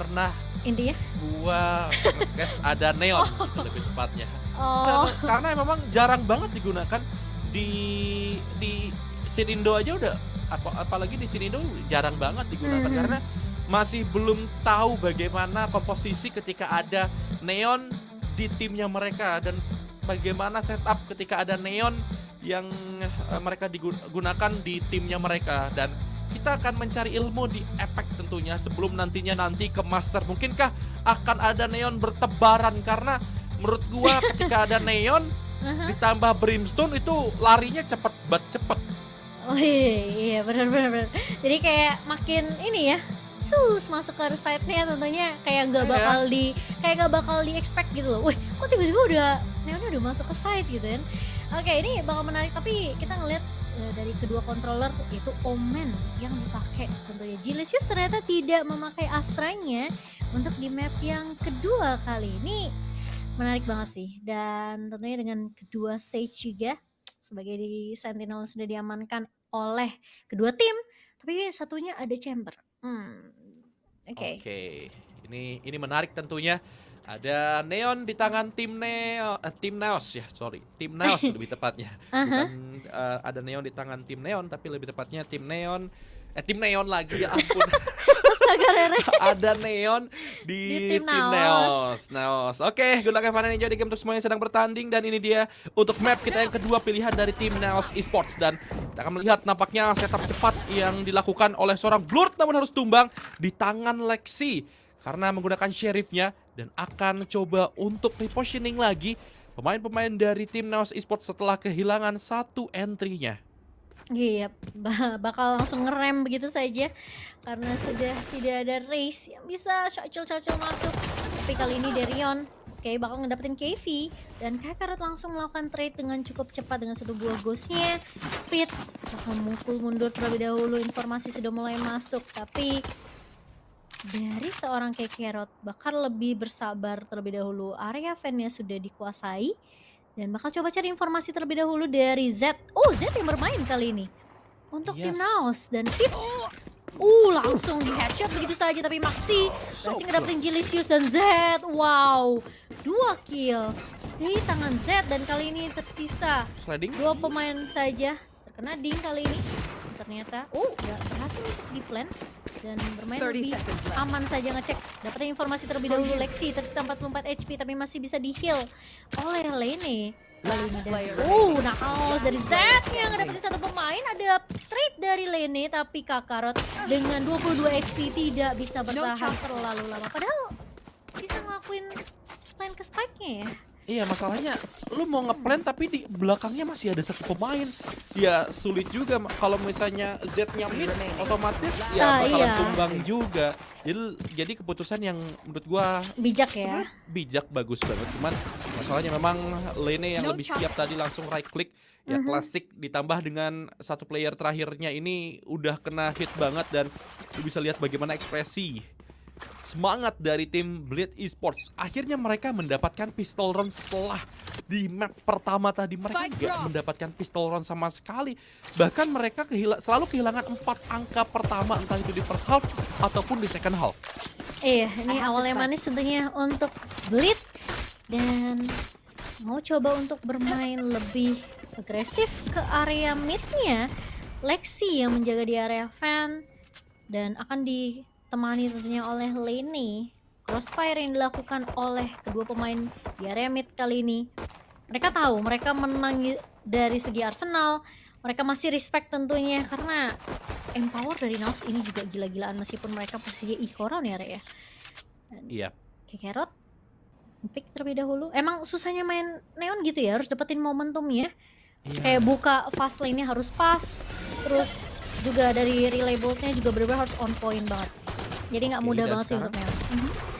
pernah Intinya? gua nge-guess ada neon gitu lebih tepatnya. Oh. Karena memang jarang banget digunakan di scene Indo aja udah apalagi di scene Indo jarang banget digunakan karena masih belum tahu bagaimana komposisi ketika ada neon di timnya mereka dan bagaimana setup ketika ada neon yang mereka digunakan di timnya mereka. Dan kita akan mencari ilmu di efek tentunya sebelum nanti ke Master. Mungkinkah akan ada neon bertebaran? Karena menurut gua ketika ada neon ditambah brimstone itu larinya cepet. Oh iya benar. Jadi kayak makin ini ya, masuk ke side-nya tentunya kayak nggak bakal di expect gitu loh. Wih, kok tiba-tiba neonnya udah masuk ke side gitu kan. Oke, ini bakal menarik tapi kita ngeliat dari kedua controller itu Omen yang dipakai tentunya. Gilesius ternyata tidak memakai Astranya untuk di map yang kedua kali ini. Menarik banget sih, dan tentunya dengan kedua Sage juga sebagai di Sentinel sudah diamankan oleh kedua tim, tapi satunya ada Chamber. Oke. Ini menarik tentunya. Ada neon di tangan tim Neos ya, tim Neos lebih tepatnya. Bukan ada neon di tangan tim Neon, tapi lebih tepatnya tim Neon lagi ya ampun. Astaga Rere. Ada neon di tim Neos. Oke, gunakan Fana Ninja di game untuk semuanya sedang bertanding. Dan ini dia untuk map kita yang kedua pilihan dari tim Neos Esports. Dan kita akan melihat nampaknya setup cepat yang dilakukan oleh seorang Blurt, namun harus tumbang di tangan Lexi karena menggunakan sheriffnya, dan akan coba untuk repositioning lagi pemain-pemain dari tim Neos Esports setelah kehilangan satu entry-nya. Iya, bakal langsung ngerem begitu saja karena sudah tidak ada race yang bisa cacil masuk. Tapi kali ini Darion bakal ngedapetin KV, dan Kakarot langsung melakukan trade dengan cukup cepat dengan satu buah ghostnya. Pit bakal memukul mundur terlebih dahulu, informasi sudah mulai masuk, tapi dari seorang Kakarot bakal lebih bersabar terlebih dahulu. Area fan-nya sudah dikuasai dan bakal coba cari informasi terlebih dahulu dari Z. Z yang bermain kali ini untuk tim Naos, dan Pit langsung di headshot begitu saja, tapi Maxi berhasil ngedapetin Gilesius dan Z. Wow, 2 kill dari tangan Z, dan kali ini tersisa 2 pemain saja terkena ding kali ini. Ternyata gak berhasil untuk di plan dan bermain lebih aman saja, ngecek dapetin informasi terlebih dahulu. Lexi tersisa 44 HP tapi masih bisa di heal oleh Lene kali ini. Dan Naos dari Z yang ngedapetin satu pemain. Ada trade dari Lene, tapi Kakarot dengan 22 HP tidak bisa bertahan terlalu lama, padahal bisa ngelakuin plan ke spike-nya ya. Iya, masalahnya lu mau ngeplan tapi di belakangnya masih ada satu pemain. Ya sulit juga kalau misalnya Z-nya mid, otomatis ya bakalan tumbang juga. Jadi keputusan yang menurut gua bijak ya. Bijak, bagus banget. Cuman masalahnya memang Lene yang lebih siap tadi langsung right click. Ya klasik, ditambah dengan satu player terakhirnya ini udah kena hit banget, dan lu bisa lihat bagaimana ekspresi semangat dari tim Blitz Esports. Akhirnya mereka mendapatkan pistol round setelah di map pertama tadi mereka nggak mendapatkan pistol round sama sekali. Bahkan mereka selalu kehilangan 4 angka pertama, entah itu di first half ataupun di second half. Iya, ini awalnya manis tentunya untuk Blitz, dan mau coba untuk bermain lebih agresif ke area midnya. Lexi yang menjaga di area fan dan akan ditemani tentunya oleh Lene. Crossfire yang dilakukan oleh kedua pemain di area mid kali ini. Mereka tahu mereka menang dari segi arsenal. Mereka masih respect tentunya karena empower dari Naos ini juga gila-gilaan meskipun mereka posisinya eco round ya, Re ya. Iya. Kakarot pick terlebih dahulu. Emang susahnya main Neon gitu ya, harus dapetin momentumnya. Kayak buka fast lane-nya harus pas, terus juga dari relay bolt-nya juga benar-benar harus on point banget. Jadi nggak mudah banget sih untuk Neon.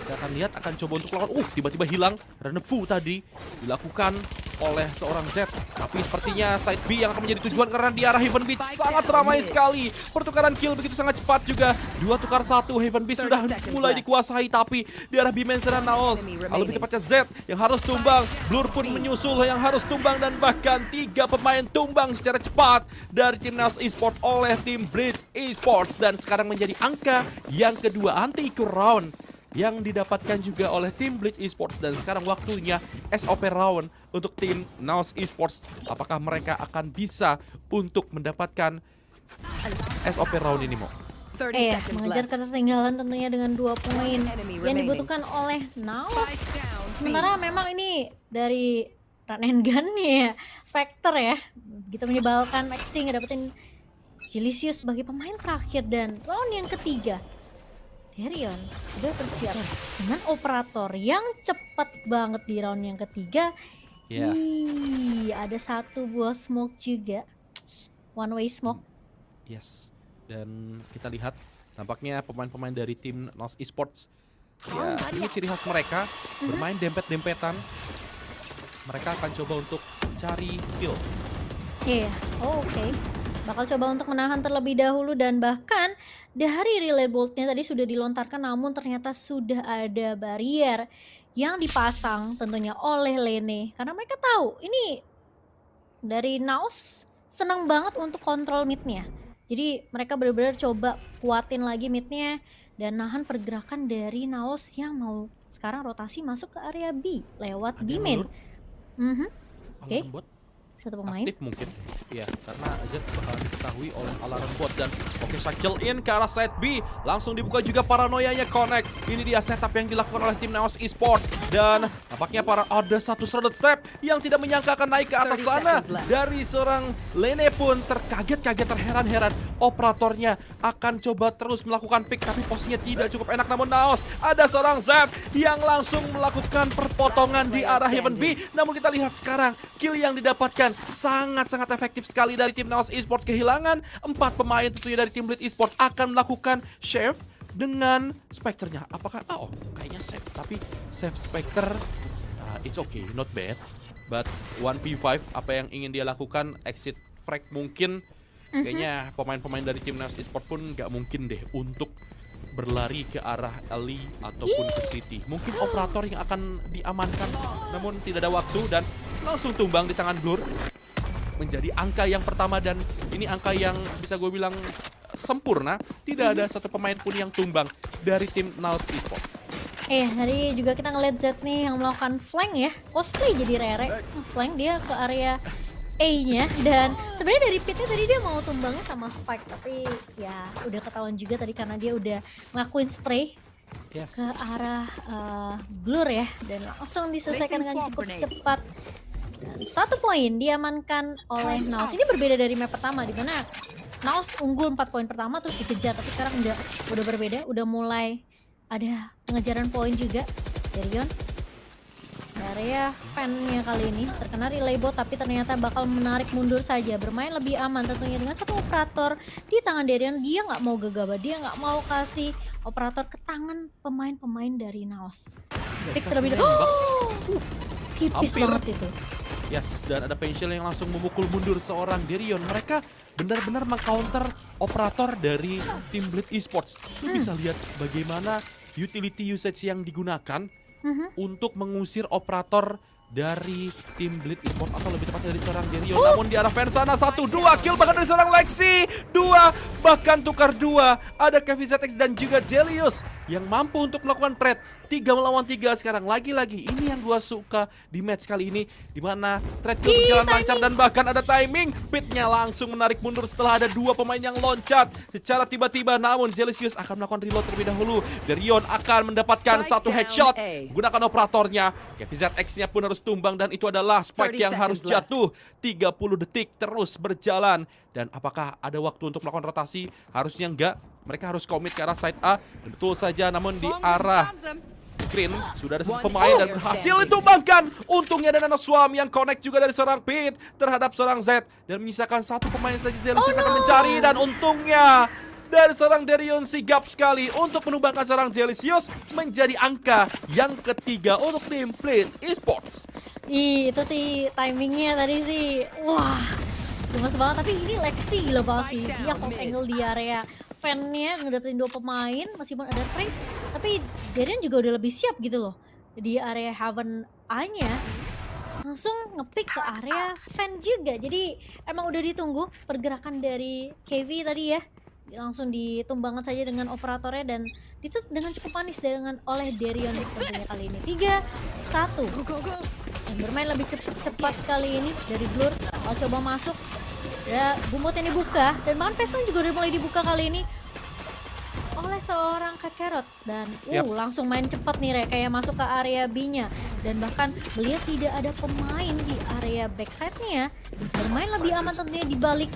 Kita akan lihat, akan coba untuk lawan. Tiba-tiba hilang. Renefu tadi dilakukan oleh seorang Z. Tapi sepertinya side B yang akan menjadi tujuan karena di arah Heaven Beach sangat ramai sekali. Pertukaran kill begitu sangat cepat juga. 2 tukar 1. Heaven Beach sudah mulai dikuasai, tapi di arah B-Mansion dan Naos. Lalu lebih tepatnya Z yang harus tumbang. Blur pun menyusul yang harus tumbang, dan bahkan 3 pemain tumbang secara cepat dari tim Naos Esports oleh tim Blitz Esports. Dan sekarang menjadi angka yang kedua anti-eco round. yang didapatkan juga oleh tim Blitz Esports. Dan sekarang waktunya SOP round untuk tim Naos Esports. Apakah mereka akan bisa untuk mendapatkan SOP round ini, Mo? Mengejar ketertinggalan tentunya dengan 2 poin yang dibutuhkan oleh Naos. Sementara memang ini dari run and gun ya, Spectre ya, begitu menyebalkan. Maxi ngedapetin Jelicious sebagai pemain terakhir. Dan round yang ketiga, Darion sudah bersiap dengan operator yang cepat banget di round yang ketiga. Ada 1 buah smoke juga, one way smoke. Yes, dan kita lihat nampaknya pemain-pemain dari tim Naos Esports, ya ini ciri khas mereka, bermain dempet-dempetan. Mereka akan coba untuk cari kill. Oke. Bakal coba untuk menahan terlebih dahulu. Dan bahkan dari relay boltnya tadi sudah dilontarkan, namun ternyata sudah ada barrier yang dipasang tentunya oleh Lene. Karena mereka tahu ini dari Naos senang banget untuk kontrol midnya. Jadi mereka benar-benar coba kuatin lagi midnya dan nahan pergerakan dari Naos yang mau sekarang rotasi masuk ke area B lewat B main. Oke. Satu pemain aktif mungkin ya, karena Z bakal diketahui oleh alarm bot. Dan oke, kill in ke arah side B, langsung dibuka juga paranoianya Connect. Ini dia setup yang dilakukan oleh tim Naos Esports. Dan nampaknya ada satu shrouded step yang tidak menyangka akan naik ke atas sana. Dari seorang Lene pun terkaget-kaget, terheran-heran. Operatornya akan coba terus melakukan pick, tapi posisinya tidak cukup enak. Namun Naos, ada seorang Z yang langsung melakukan perpotongan di arah Heaven B. Namun kita lihat sekarang kill yang didapatkan sangat-sangat efektif sekali dari tim Naos Esports. Kehilangan 4 pemain tentunya dari tim Blitz Esports, akan melakukan shave dengan Spectre-nya. Apakah kayaknya save, tapi save Spectre, it's okay, not bad. But 1v5 apa yang ingin dia lakukan, exit frag mungkin. Kayaknya pemain-pemain dari tim Naos Esports pun nggak mungkin deh untuk berlari ke arah Ali ataupun ke City. Mungkin operator yang akan diamankan, namun tidak ada waktu dan langsung tumbang di tangan Blur. Menjadi angka yang pertama, dan ini angka yang bisa gue bilang sempurna. Tidak ada satu pemain pun yang tumbang dari tim Naos Esports. Tadi juga kita ngeliat Z nih yang melakukan flank ya, cosplay jadi Rere. Flank dia ke area A-nya, dan sebenarnya dari pitnya tadi dia mau tumbangnya sama Spike, tapi ya udah ketahuan juga tadi karena dia udah ngelakuin spray ke arah Blur ya, dan langsung diselesaikan dengan cukup cepat. Dan 1 poin diamankan oleh Naos. Ini berbeda dari map pertama di mana Naos unggul 4 poin pertama terus dikejar, tapi sekarang udah berbeda, udah mulai ada pengejaran poin juga. Darion area fan-nya kali ini terkena relay bot, tapi ternyata bakal menarik mundur saja, bermain lebih aman tentunya dengan 1 operator di tangan Darion. Dia nggak mau gegabah, dia nggak mau kasih operator ke tangan pemain-pemain dari Naos. Pick terlebih dahulu. Tipis banget itu. Yes, dan ada Pencil yang langsung memukul mundur seorang Darion. Mereka benar-benar meng-counter operator dari tim Blitz Esports. Lu bisa lihat bagaimana utility usage yang digunakan untuk mengusir operator dari tim Blitz Esports, atau lebih tepatnya dari seorang Darion. Namun di arah fan sana 1-2 kill bahkan dari seorang Lexi, 2 bahkan tukar 2. Ada KVZX dan juga Jelius yang mampu untuk melakukan trade 3 melawan 3 sekarang. Lagi-lagi ini yang gua suka di match kali ini, dimana trade berjalan lancar dan bahkan ada timing. Pitnya langsung menarik mundur setelah ada 2 pemain yang loncat secara tiba-tiba. Namun Jelicious akan melakukan reload terlebih dahulu. Darion akan mendapatkan 1 headshot gunakan operatornya. KVZX-nya pun harus tumbang, dan itu adalah Spike yang harus jatuh. 30 detik terus berjalan, dan apakah ada waktu untuk melakukan rotasi? Harusnya enggak. Mereka harus komit ke arah side A, dan betul saja, namun di arah screen sudah ada 1 pemain dan berhasil ditumbangkan. Untungnya ada Nanoswarm yang connect juga dari seorang Pit terhadap seorang Z, dan menyisakan 1 pemain saja. Jelicious akan mencari, dan untungnya dari seorang Darion sigap sekali untuk menumbangkan seorang Jelicious. Menjadi angka yang ketiga untuk tim Blitz Esports. Itu sih timingnya tadi sih, wah gemes banget. Tapi ini Lexi gila banget sih, dia pop angle di area fan-nya ngedapetin 2 pemain meskipun ada trade, tapi Darion juga udah lebih siap gitu loh. Di area Heaven A-nya langsung ngepick ke area fan juga, jadi emang udah ditunggu pergerakan dari KV tadi ya. langsung ditumbangkan saja dengan operatornya dan ditutup dengan cukup manis oleh Derion tentunya kali ini. 3-1. Dan bermain lebih cepat kali ini dari Blur. Kalau coba masuk, ya Bumut yang dibuka dan bahkan Vesel juga udah mulai dibuka kali ini oleh seorang Kakarot dan langsung main cepat nih kayak masuk ke area B-nya dan bahkan melihat tidak ada pemain di area backside-nya, bermain lebih aman tentunya di balik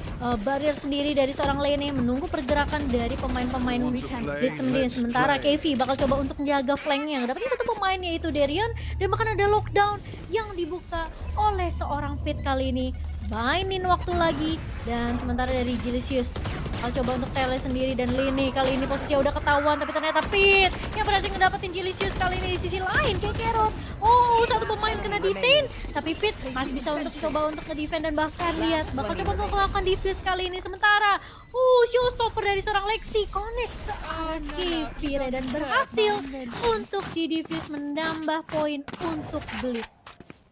barrier sendiri dari seorang Lene, menunggu pergerakan dari pemain-pemain Blitz sendiri. Sementara KV bakal coba untuk menjaga flanknya, dapetin satu pemain yaitu Derion dan bahkan ada lockdown yang dibuka oleh seorang Pit kali ini. Mainin waktu lagi dan sementara dari Jilicious bakal coba untuk tele sendiri dan Lini kali ini posisinya udah ketahuan tapi ternyata Pit yang berhasil ngedapetin Jilicious kali ini di sisi lain Kakarot. Oh, satu pemain kena detain tapi Pit masih bisa untuk coba untuk nge-defend dan bahkan lihat bakal coba untuk melakukan defuse kali ini. Sementara showstopper dari seorang Lexi connect ke Kivire dan berhasil untuk di-defuse menambah poin untuk Blitz.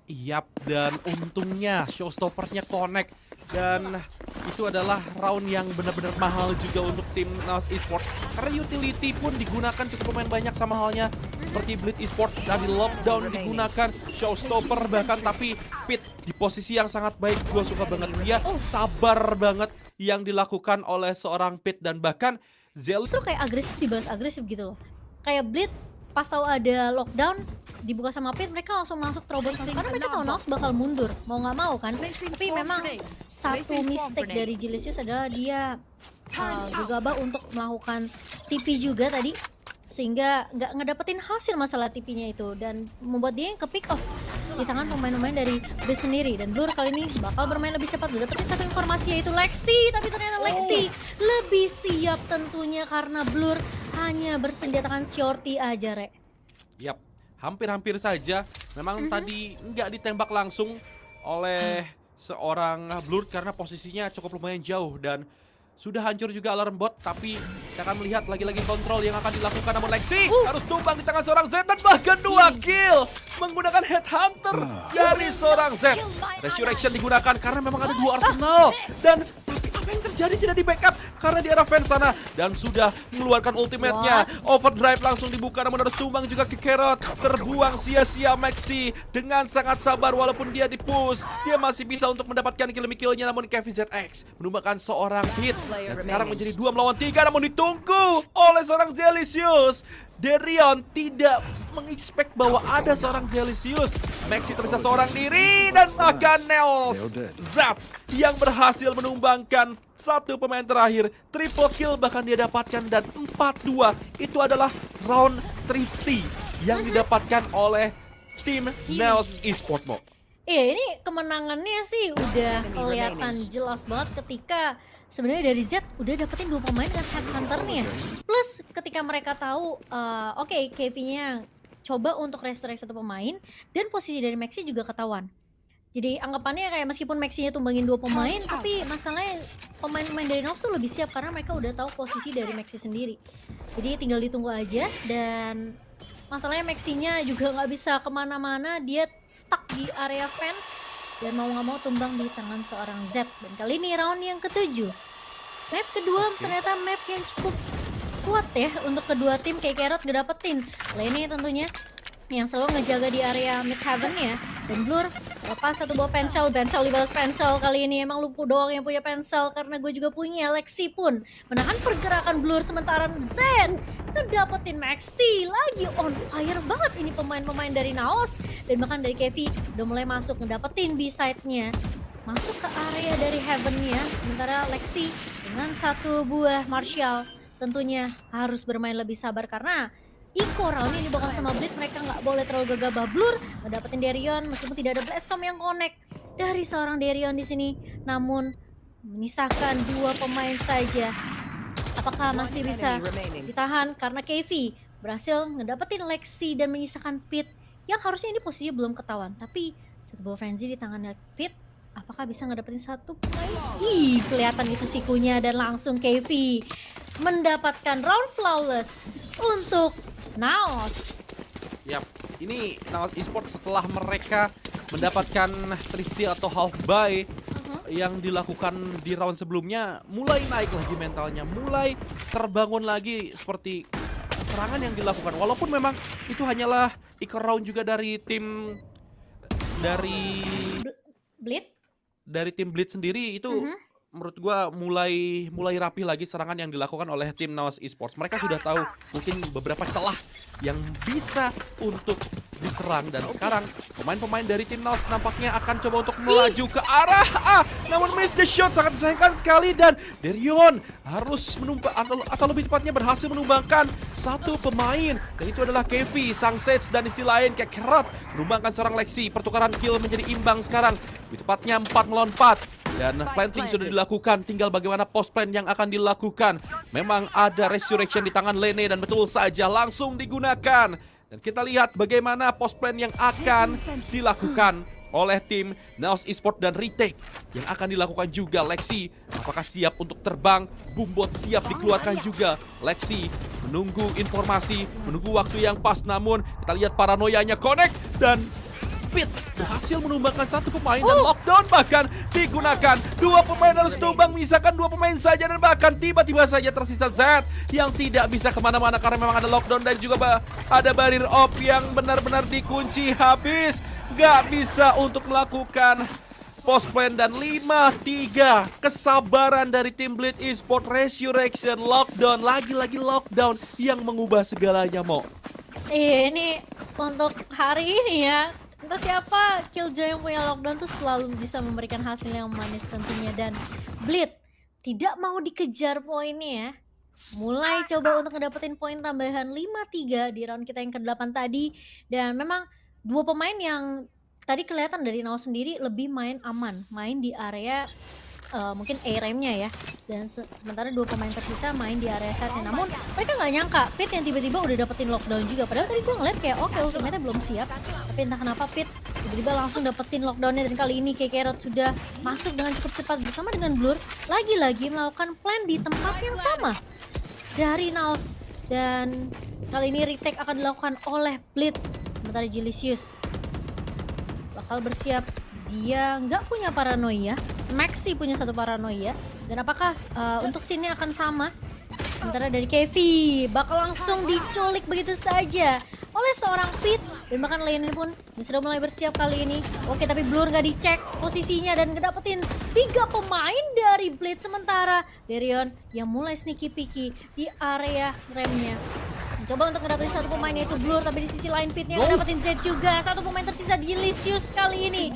Yap, dan untungnya showstoppernya connect dan itu adalah round yang benar-benar mahal juga untuk tim Naos Esports karena utility pun digunakan cukup pemain banyak sama halnya seperti Blitz Esports. Dari lockdown digunakan showstopper bahkan, tapi Pit di posisi yang sangat baik. Gue suka banget dia, sabar banget yang dilakukan oleh seorang Pit dan bahkan Zealous tuh kayak agresif dibalas agresif gitu loh. Kayak Blitz pas tahu ada lockdown dibuka sama Pit, mereka langsung masuk terobos karena mereka tahu Naos bakal mundur mau nggak mau kan. Tapi memang satu mistake dari Jilicious adalah dia gegabah untuk melakukan TP juga tadi sehingga nggak ngedapetin hasil masalah TP-nya itu dan membuat dia yang ke pick off di tangan pemain-pemain dari Blitz sendiri. Dan Blur kali ini bakal bermain lebih cepat. Udah dapetin satu informasi yaitu Lexi, tapi ternyata Lexi lebih siap tentunya karena Blur hanya bersenjatakan shorty aja, Rek. Yap, hampir-hampir saja. Memang tadi nggak ditembak langsung oleh seorang Blur karena posisinya cukup lumayan jauh dan sudah hancur juga alarm bot. Tapi kita akan melihat lagi-lagi kontrol yang akan dilakukan, namun Lexi harus tumbang di tangan seorang Z dan bahkan 2 kill menggunakan headhunter dari seorang Z. Resurrection digunakan karena memang ada 2 arsenal dan tapi apa yang terjadi tidak di backup karena di arah fence sana dan sudah mengeluarkan ultimate-nya. Overdrive langsung dibuka namun harus tumbang juga ke Carrot. Terbuang sia-sia Maxi dengan sangat sabar walaupun dia di-push. Dia masih bisa untuk mendapatkan kill-nya namun KVZX menumbangkan seorang Pit. Dan sekarang menjadi 2 melawan 3 namun ditunggu oleh seorang Jilicious. Derion tidak mengexpect bahwa ada seorang Jilicious. Maxi tersisa seorang diri dan bahkan Neos Zap yang berhasil menumbangkan satu pemain terakhir. Triple kill bahkan dia dapatkan dan 4-2 itu adalah round thrifty yang didapatkan oleh tim Naos Esports Mo. Iya, ini kemenangannya sih udah kelihatan jelas banget ketika sebenarnya dari Z udah dapetin 2 pemain dengan headhunter-nya. Plus ketika mereka tahu KV-nya coba untuk restore satu pemain dan posisi dari Maxi juga ketahuan. Jadi anggapannya kayak meskipun Maxi-nya tumbangin 2 pemain, tapi masalahnya pemain-pemain dari Naos tuh lebih siap karena mereka udah tahu posisi dari Maxi sendiri. Jadi tinggal ditunggu aja dan masalahnya Maxi-nya juga nggak bisa kemana-mana, dia stuck di area fan dan mau nggak mau tumbang di tangan seorang Z. Dan kali ini round yang ke-7. Map kedua ternyata map yang cukup kuat ya untuk kedua tim. Kakarot gak dapetin Lene tentunya yang selalu ngejaga di area mid heaven ya. Dan Blur lepas satu buah pensel dibalas pensel. Kali ini emang lu doang yang punya pensel karena gue juga punya. Lexi pun menahan pergerakan Blur sementara Zen ngedapetin Maxi lagi on fire banget ini pemain-pemain dari Naos. Dan bahkan dari Kevi udah mulai masuk ngedapetin B-side-nya, masuk ke area dari heaven-nya. Sementara Lexi dengan satu buah Martial tentunya harus bermain lebih sabar karena Iko round ini bakal sama Blitz, mereka nggak boleh terlalu gegabah. Blur ngedapetin Derion meskipun tidak ada Blastom yang connect dari seorang Derion di sini, namun menyisakan 2 pemain saja. Apakah masih bisa ditahan karena KV berhasil ngedapetin Lexi dan menyisakan Pit yang harusnya ini posisinya belum ketahuan, tapi satu buah frenzy di tangannya Pit. Apakah bisa ngedapetin satu pemain? Kelihatan itu sikunya dan langsung KV mendapatkan round flawless untuk Naos. Yap, ini Naos Esports setelah mereka mendapatkan thrifty atau half buy yang dilakukan di round sebelumnya mulai naik lagi mentalnya, mulai terbangun lagi seperti serangan yang dilakukan. Walaupun memang itu hanyalah ikut round juga dari tim dari Blitz? Blitz sendiri itu Mhm. menurut gua mulai rapi lagi serangan yang dilakukan oleh tim Naos Esports. Mereka sudah tahu mungkin beberapa celah yang bisa untuk diserang dan sekarang pemain-pemain dari tim Naos nampaknya akan coba untuk melaju ke arah namun miss the shot, sangat disayangkan sekali dan Derion harus menumbang atau lebih tepatnya berhasil menumbangkan satu pemain dan itu adalah Kevi, sang Sage dan isi lain kayak Kerot menumbangkan seorang Lexi. Pertukaran kill menjadi imbang sekarang, lebih tepatnya 4 melawan 4. Dan planting sudah dilakukan, tinggal bagaimana post plan yang akan dilakukan. Memang ada resurrection di tangan Lene dan betul saja langsung digunakan. Dan kita lihat bagaimana post plan yang akan dilakukan oleh tim Naos Esports dan retake yang akan dilakukan juga. Lexi apakah siap untuk terbang? Bumbot siap dikeluarkan juga. Lexi menunggu informasi, menunggu waktu yang pas, namun kita lihat paranoianya connect dan Pit berhasil menumbangkan satu pemain dan lockdown bahkan digunakan. Dua pemain harus tumbang, misalkan dua pemain saja dan bahkan tiba-tiba saja tersisa Z yang tidak bisa kemana-mana karena memang ada lockdown dan juga ada barrier op yang benar-benar dikunci habis. Gak bisa untuk melakukan post plan dan 5-3. Kesabaran dari tim Blitz Esports, resurrection, lockdown, lagi-lagi lockdown yang mengubah segalanya, Mo. Ini untuk hari ini ya. Entah siapa Killjoy yang punya lockdown tuh selalu bisa memberikan hasil yang manis tentunya. Dan Blitz tidak mau dikejar poinnya ya. Mulai coba untuk ngedapetin poin tambahan 5-3 di round kita yang ke-8 tadi. Dan memang dua pemain yang tadi kelihatan dari Naos sendiri lebih main aman, main di area mungkin A-ramnya ya. Dan sementara dua pemain tersisa main di area setnya. Namun mereka nggak nyangka Pit yang tiba-tiba udah dapetin lockdown juga. Padahal tadi gue ngeliat kayak oke, ultimate belum siap. Tapi entah kenapa Pit tiba-tiba langsung dapetin lockdownnya. Dan kali ini Kekerot sudah masuk dengan cukup cepat bersama dengan Blur. Lagi-lagi melakukan plan di tempat yang sama dari Naos. Dan kali ini retake akan dilakukan oleh Blitz. Sementara Jelicious bakal bersiap. Dia nggak punya paranoia. Maxi punya satu paranoia. Dan apakah untuk scene akan sama? Sementara dari Kevi bakal langsung diculik begitu saja oleh seorang Pit. Dan bahkan Lane pun sudah mulai bersiap kali ini. Oke, tapi Blur nggak dicek posisinya dan ngedapetin 3 pemain dari Blitz. Sementara Derion yang mulai sneaky picky di area remnya. Coba untuk ngedapetin satu pemain yaitu Blur, tapi di sisi lain Pitnya ngedapetin Z juga. Satu pemain tersisa Jelicious kali ini.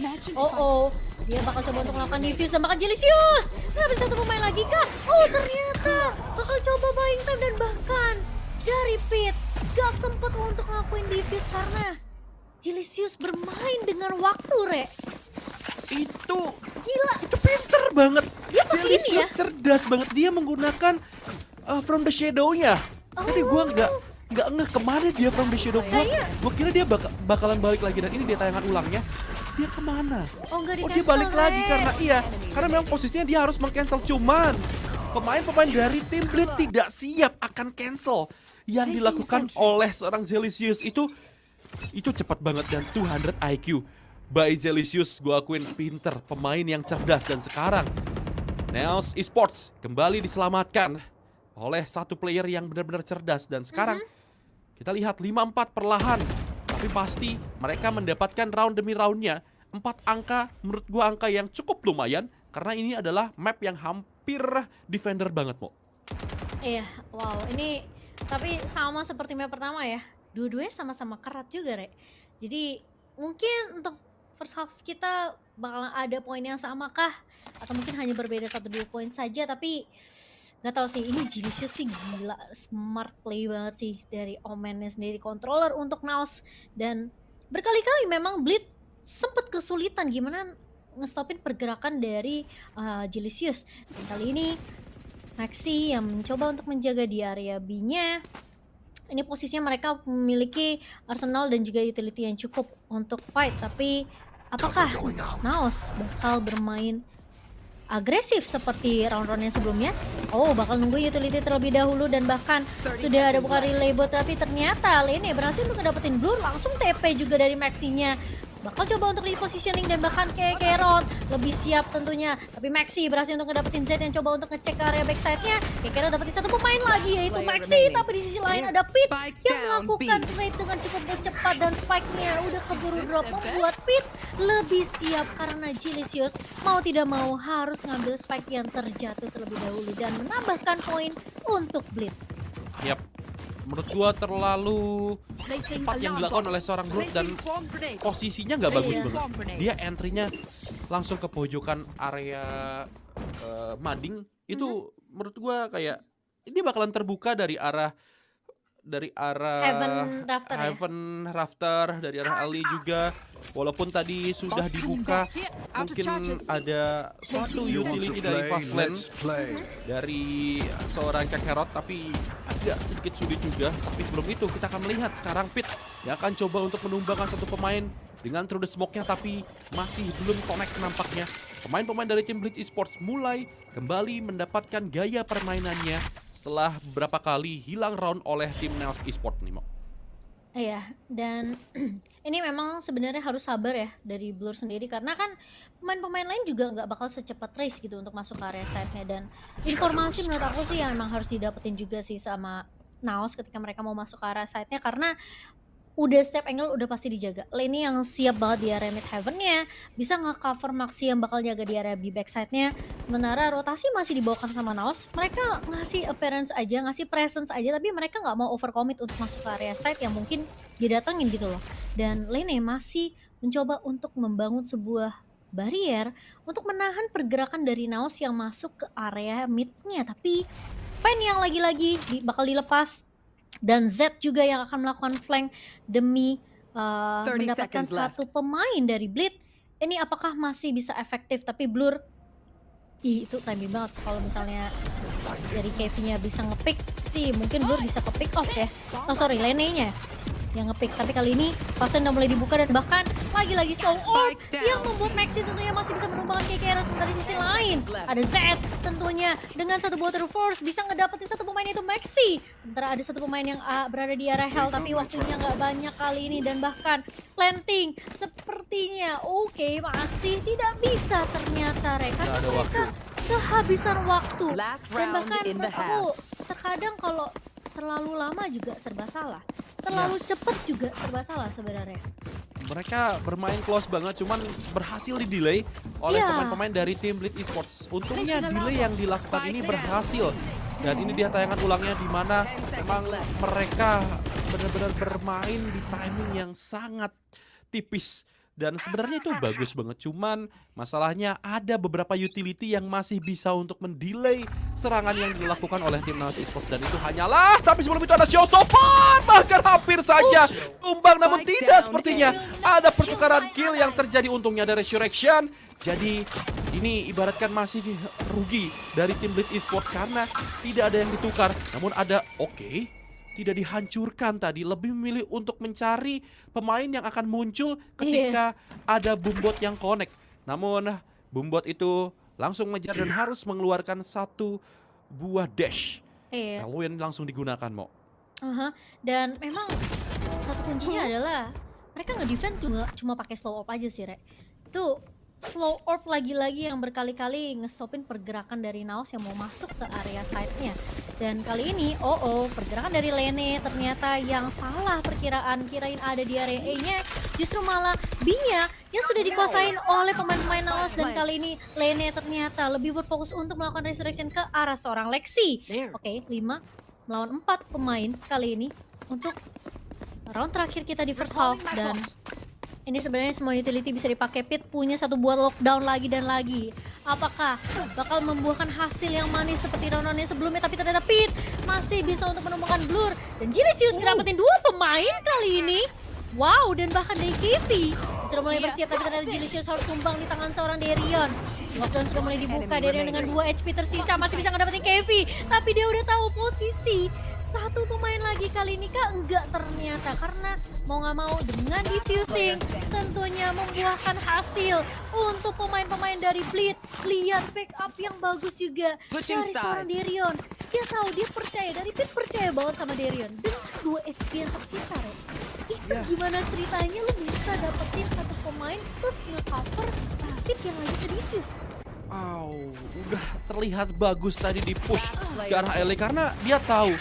Dia bakal coba untuk melakukan defuse dan bakal Jelicious ngedapetin satu pemain lagi kah? Ternyata bakal coba buying time dan bahkan dari Pit gak sempet untuk ngelakuin defuse karena Jelicious bermain dengan waktu, Re. Itu Gila, itu pinter banget. Dia pakai ini Jelicious ya? cerdas banget, dia menggunakan From the Shadow-nya. Tadi gua nggak ngeh kemana dia From the Shadow. Gua kira dia bakalan balik lagi dan ini dia tayangan ulangnya. Dia kemana? Enggak di Dia balik lagi karena memang posisinya dia harus meng-cancel, cuman pemain-pemain dari tim Blitz tidak siap akan cancel. Yang dilakukan oleh seorang Jelicious itu cepat banget dan 200 IQ by Jelicious. Gua akuin pinter, pemain yang cerdas. Dan sekarang Naos Esports kembali diselamatkan oleh satu player yang benar-benar cerdas. Dan sekarang kita lihat 5-4 perlahan, tapi pasti mereka mendapatkan round demi roundnya. 4 angka menurut gua angka yang cukup lumayan karena ini adalah map yang hampir defender banget, Mo. Iya, wow, ini tapi sama seperti map pertama ya. Dua-duanya sama-sama kerat juga, Re. Jadi mungkin untuk first half kita bakal ada poin yang sama kah? Atau mungkin hanya berbeda 1-2 poin saja, tapi nggak tahu sih. Ini Jelicious sih gila, smart play banget sih dari Omennya sendiri, controller untuk Naos. Dan berkali-kali memang Blitz sempet kesulitan gimana ngestopin pergerakan dari Jelicious. Dan kali ini Maxi yang mencoba untuk menjaga di area B-nya. Ini posisinya mereka memiliki arsenal dan juga utility yang cukup untuk fight. Tapi apakah Naos bakal bermain agresif seperti round-round yang sebelumnya? Bakal nunggu utility terlebih dahulu dan bahkan sudah ada buka relay bot. Tapi ternyata Lene berhasil untuk ngedapetin Blur, langsung TP juga dari Maxi-nya. bakal coba untuk repositioning dan bahkan Kekerot lebih siap tentunya. Tapi Maxi berhasil untuk ngedapetin Z yang coba untuk ngecek ke area backside-nya. Kekerot dapetin satu pemain lagi yaitu Maxi, tapi di sisi lain ada Pit yang melakukan trade dengan cukup cepat dan spike-nya udah keburu drop, membuat Pit lebih siap karena Jilicious mau tidak mau harus ngambil spike yang terjatuh terlebih dahulu dan menambahkan poin untuk Blitz. Yap. Menurut gua terlalu cepat yang dilakukan oleh seorang Blitz dan posisinya nggak bagus banget. Dia entry-nya langsung ke pojokan area mading. Itu menurut gua kayak ini bakalan terbuka dari arah Heaven Rafter, dari arah Ali juga. Walaupun tadi sudah dibuka, mungkin ada suatu utility dari Fastlane dari seorang Kakarot, tapi agak sedikit sulit juga. Tapi sebelum itu kita akan melihat sekarang Pit yang akan coba untuk menumbangkan satu pemain dengan through the smoke-nya, tapi masih belum connect nampaknya. Pemain-pemain dari tim Blitz Esports mulai kembali mendapatkan gaya permainannya setelah beberapa kali hilang round oleh tim Nails Esports nih, Mo. Iya, dan ini memang sebenarnya harus sabar ya dari Blur sendiri karena kan pemain-pemain lain juga nggak bakal secepat race gitu untuk masuk ke area side-nya, dan informasi menurut aku sih yang memang harus didapetin juga sih sama Naos ketika mereka mau masuk ke area side-nya karena udah step angle udah pasti dijaga. Lane yang siap banget di area mid heaven-nya, bisa nge-cover Maxi yang bakal jaga di area B backside-nya. Sementara rotasi masih dibawakan sama Naos. Mereka ngasih appearance aja, ngasih presence aja, tapi mereka nggak mau overcommit untuk masuk ke area side yang mungkin didatengin gitu loh. Dan Lane masih mencoba untuk membangun sebuah barrier untuk menahan pergerakan dari Naos yang masuk ke area mid-nya. Tapi Fan yang lagi-lagi bakal dilepas, dan Z juga yang akan melakukan flank demi mendapatkan satu pemain dari Blitz. Ini apakah masih bisa efektif? Tapi Blur, itu timing banget. Kalau misalnya dari KV-nya bisa ngepick sih, mungkin Blur bisa ke pick off ya. Oh sorry, Lene-nya yang ngepick. Tapi kali ini Fastlane udah mulai dibuka dan bahkan lagi-lagi slow orb yang membuat Maxi tentunya masih bisa menumbangkan KKR. Sementara di sisi lain ada Z tentunya dengan satu water force bisa ngedapetin satu pemain itu Maxi. Sementara ada satu pemain yang berada di area hell tapi waktunya nggak banyak kali ini, dan bahkan planting sepertinya oke masih tidak bisa ternyata karena mereka kehabisan waktu. Dan bahkan menurut aku terkadang kalau terlalu lama juga serba salah, terlalu cepat juga serba salah sebenarnya. Mereka bermain close banget, cuman berhasil di delay oleh pemain-pemain dari tim Blitz Esports. Untungnya delay yang dilakukan ini berhasil, dan ini dia tayangan ulangnya di mana memang mereka benar-benar bermain di timing yang sangat tipis. Dan sebenarnya itu bagus banget, cuman masalahnya ada beberapa utility yang masih bisa untuk mendelay serangan yang dilakukan oleh tim Nails Esports, dan itu hanyalah, tapi sebelum itu ada showstopper, bahkan hampir saja tumbang, namun tidak sepertinya. Ada pertukaran kill yang terjadi, untungnya ada resurrection. Jadi ini ibaratkan masih rugi dari tim Blitz Esports karena tidak ada yang ditukar, namun ada tidak dihancurkan tadi, lebih memilih untuk mencari pemain yang akan muncul ketika ada Boombot yang connect. Namun Boombot itu langsung mengejar dan harus mengeluarkan satu buah dash. Halloween langsung digunakan, Mo. Dan memang satu kuncinya adalah mereka nge-defend cuma pakai slow orb aja sih, Rek. Itu slow orb lagi-lagi yang berkali-kali ngestopin pergerakan dari Naos yang mau masuk ke area side-nya. Dan kali ini, pergerakan dari Lene ternyata yang salah perkiraan. Kirain ada di area A-nya, justru malah B-nya yang sudah dikuasain oleh pemain-pemain Naos. Dan kali ini Lene ternyata lebih berfokus untuk melakukan resurrection ke arah seorang Lexi. 5 melawan 4 pemain kali ini untuk round terakhir kita di first half. Dan ini sebenarnya semua utility bisa dipakai. Pit punya satu buat lockdown lagi dan lagi. Apakah bakal membuahkan hasil yang manis seperti round-roundnya sebelumnya? Tapi ternyata Pit masih bisa untuk menemukan Blur. Dan Jilicious ngedapetin 2 pemain kali ini. Wow, dan bahkan dari KV sudah mulai bersiap, tapi ternyata Jilicious harus tumbang di tangan seorang Darion. Lockdown sudah mulai dibuka, Darion dengan 2 HP tersisa masih bisa ngedapetin KV. Tapi dia udah tahu posisi. Satu pemain lagi kali ini kah? Enggak ternyata, karena mau nggak mau dengan diffusing tentunya membuahkan hasil untuk pemain-pemain dari Blitz. Lihat backup yang bagus juga dari seorang Darion. Dia tahu, dia percaya, dari Blitz percaya banget sama Darion. Dengan 2 HP yang tersisa, itu Ya. Gimana ceritanya lu bisa dapetin satu pemain terus nge-cover Pit yang lagi ke defuse? Udah terlihat bagus tadi di push ke arah LA karena dia tahu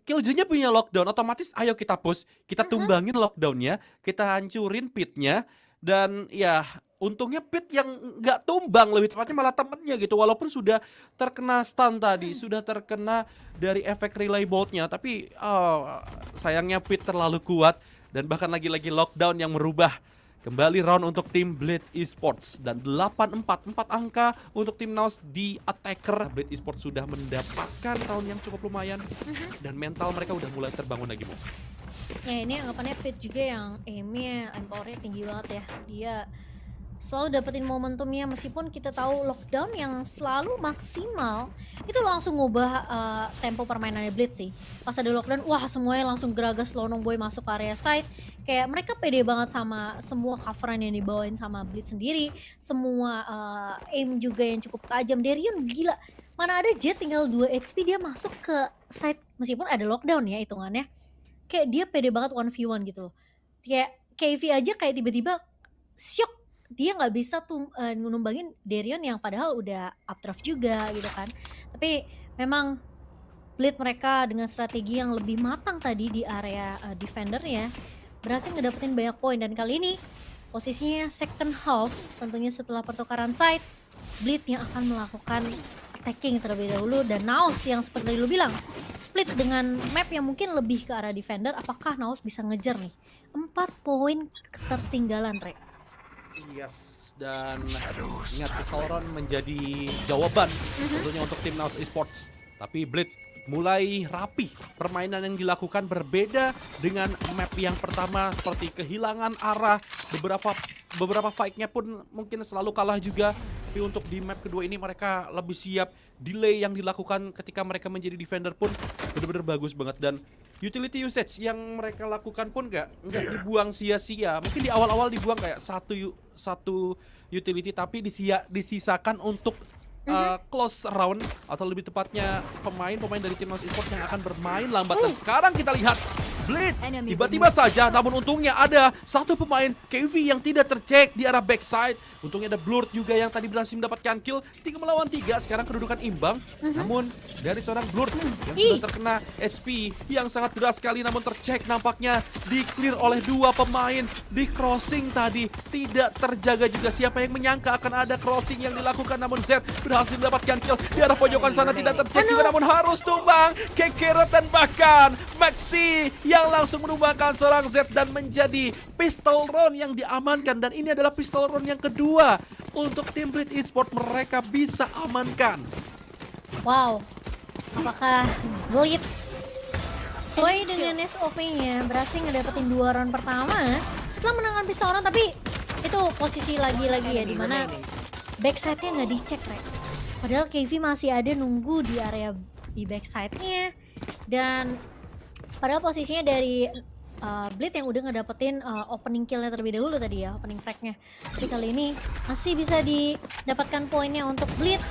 Killjoy-nya punya lockdown, otomatis ayo kita push, kita tumbangin lockdownnya, kita hancurin pitnya, dan ya untungnya pit yang nggak tumbang, lebih tepatnya malah temennya gitu, walaupun sudah terkena stun tadi, sudah terkena dari efek relay bolt-nya, tapi sayangnya pit terlalu kuat, dan bahkan lagi-lagi lockdown yang merubah kembali round untuk tim Blade Esports dan 8-4 angka untuk tim Naus di attacker. Blade Esports sudah mendapatkan round yang cukup lumayan dan mental mereka udah mulai terbangun lagi, Mo. Ya ini anggapannya Pit juga yang aimnya, powernya tinggi banget ya. Dia selalu dapetin momentumnya meskipun kita tahu lockdown yang selalu maksimal itu langsung ngubah tempo permainannya Blitz sih. Pas ada lockdown, wah semuanya langsung geragas lonong boy masuk ke area side. Kayak mereka pede banget sama semua coveran yang dibawain sama Blitz sendiri. Semua aim juga yang cukup tajam. Darion gila, mana ada Jet tinggal 2 HP dia masuk ke side meskipun ada lockdown ya hitungannya. Kayak dia pede banget 1v1 gitu loh. Kayak KV aja kayak tiba-tiba syok, dia nggak bisa tuh numbangin Darion yang padahal udah updraft juga gitu kan. Tapi memang Blade mereka dengan strategi yang lebih matang tadi di area defendernya berhasil ngedapetin banyak poin, dan kali ini posisinya second half tentunya setelah pertukaran side, Blade yang akan melakukan attacking terlebih dahulu, dan Naus yang seperti lu bilang split dengan map yang mungkin lebih ke arah defender. Apakah Naus bisa ngejar nih 4 poin ketertinggalan, Rek? Yes, dan ingat Sauron menjadi jawaban tentunya untuk tim Naus Esports. Tapi Blade mulai rapi, permainan yang dilakukan berbeda dengan map yang pertama, seperti kehilangan arah, beberapa fight-nya pun mungkin selalu kalah juga. Tapi untuk di map kedua ini mereka lebih siap. Delay yang dilakukan ketika mereka menjadi defender pun benar-benar bagus banget, dan utility usage yang mereka lakukan pun nggak dibuang sia-sia. Mungkin di awal-awal dibuang kayak satu utility, tapi disisakan untuk close round, atau lebih tepatnya pemain dari tim Naus Esports yang akan bermain lambat. Dan sekarang kita lihat Blade tiba-tiba saja, namun untungnya ada satu pemain KV yang tidak tercek di arah backside. Untungnya ada Blurt juga yang tadi berhasil mendapatkan kill 3 melawan 3. Sekarang kedudukan imbang. Namun dari seorang Blurt yang sudah terkena HP yang sangat deras sekali, namun tercek nampaknya di clear oleh 2 pemain di crossing tadi. Tidak terjaga juga, siapa yang menyangka akan ada crossing yang dilakukan, namun Z berhasil mendapatkan kill di arah pojokan sana, tidak tercek juga namun harus tumbang. Kekeret dan bahkan Maxi yang langsung menumbangkan seorang Z dan menjadi pistol round yang diamankan, dan ini adalah pistol round yang kedua untuk tim Blade Esports mereka bisa amankan. Wow, apakah Blade sesuai dengan SOP-nya berhasil ngedapetin 2 round pertama setelah menangkan pistol round? Tapi itu posisi lagi-lagi ya dimana backside-nya nggak dicek, Rek. Padahal KV masih ada nunggu di area di backside-nya, dan padahal posisinya dari Blade yang udah ngedapetin opening kill-nya terlebih dahulu tadi ya, opening frag-nya. Tapi kali ini masih bisa didapatkan poinnya untuk Blade.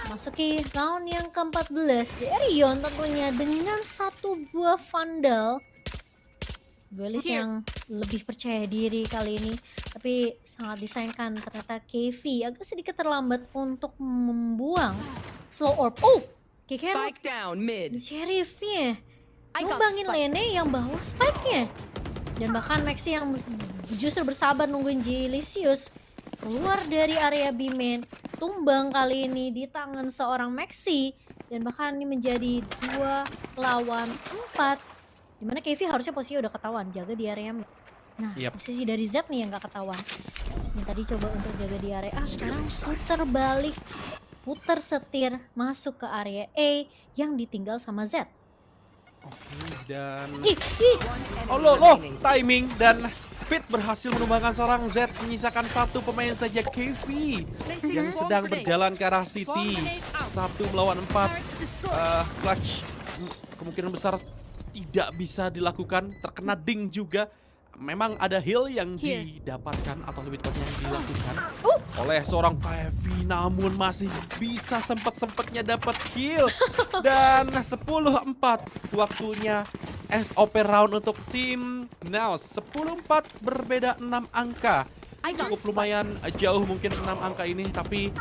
Masuki round yang ke-14. Darion tentunya dengan 1 buah Vandal. Duelis yang lebih percaya diri kali ini, tapi sangat disayangkan ternyata KV agak sedikit terlambat untuk membuang slow orb. Kekero Sheriffnya numbangin Lene yang bawa spike-nya, dan bahkan Maxi yang justru bersabar nungguin Jelisius keluar dari area B-main, tumbang kali ini di tangan seorang Maxi, dan bahkan ini menjadi 2 lawan 4, dimana KV harusnya posisinya udah ketahuan jaga di area mid. Nah, posisi dari Z nih yang gak ketahuan. Ini tadi coba untuk jaga di area A, sekarang putar balik, putar setir masuk ke area A yang ditinggal sama Z. Oke, dan timing, dan Pit berhasil menumbangkan seorang Z, menyisakan 1 pemain saja, KV yang sedang berjalan ke arah City. 1 melawan 4, clutch kemungkinan besar tidak bisa dilakukan, terkena ding juga. Memang ada heal yang didapatkan atau lebih tepatnya yang dilakukan oleh seorang KV, namun masih bisa sempet-sempetnya dapat kill. Dan 10-4 waktunya SOP round untuk tim Naos. 10-4 berbeda 6 angka. Cukup lumayan jauh mungkin 6 angka ini, tapi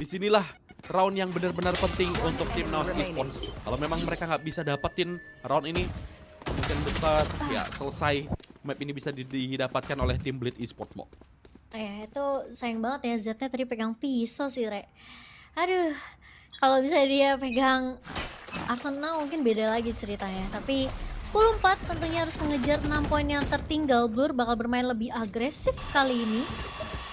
disinilah round yang benar-benar penting untuk tim Naos Esports. Kalau memang mereka nggak bisa dapetin round ini, mungkin besar ya selesai map ini bisa didapatkan oleh tim Blitz Esports Mo. Itu sayang banget ya, Z-nya tadi pegang pisau sih, Re. Aduh, kalau bisa dia pegang Arsenal mungkin beda lagi ceritanya. Tapi 10-4 tentunya harus mengejar 6 poin yang tertinggal. Blur bakal bermain lebih agresif kali ini.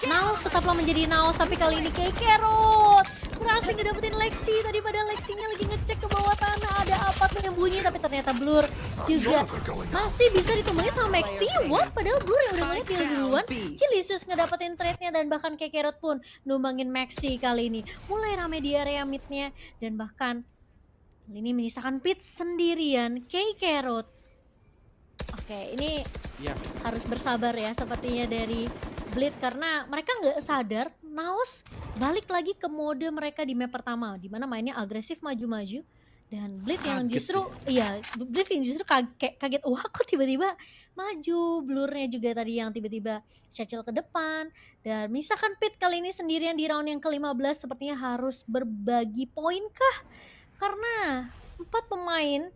Naos tetaplah menjadi Naos, tapi kali ini Kakarot berhasil ngedapetin Lexi. Tadi pada Lexinya lagi ngecek ke bawah tanah ada apa tuh yang bunyi, tapi ternyata Blur juga masih bisa ditumbangin sama Maxi. What? Padahal Blur yang udah mulai kill duluan. Cilicious ngedapetin trade-nya dan bahkan Kakarot pun numbangin Maxi kali ini. Mulai rame di area mid-nya dan bahkan ini menyisakan Pit sendirian. Kakarot. Oke, ini harus bersabar ya sepertinya dari Blitz karena mereka nggak sadar Naos balik lagi ke mode mereka di map pertama di mana mainnya agresif maju-maju dan Blitz yang justru Blitz yang justru kaget wah kok tiba-tiba maju. Blurnya juga tadi yang tiba-tiba Satchel ke depan dan misalkan Pit kali ini sendirian di round yang ke-15 sepertinya harus berbagi poin kah karena 4 pemain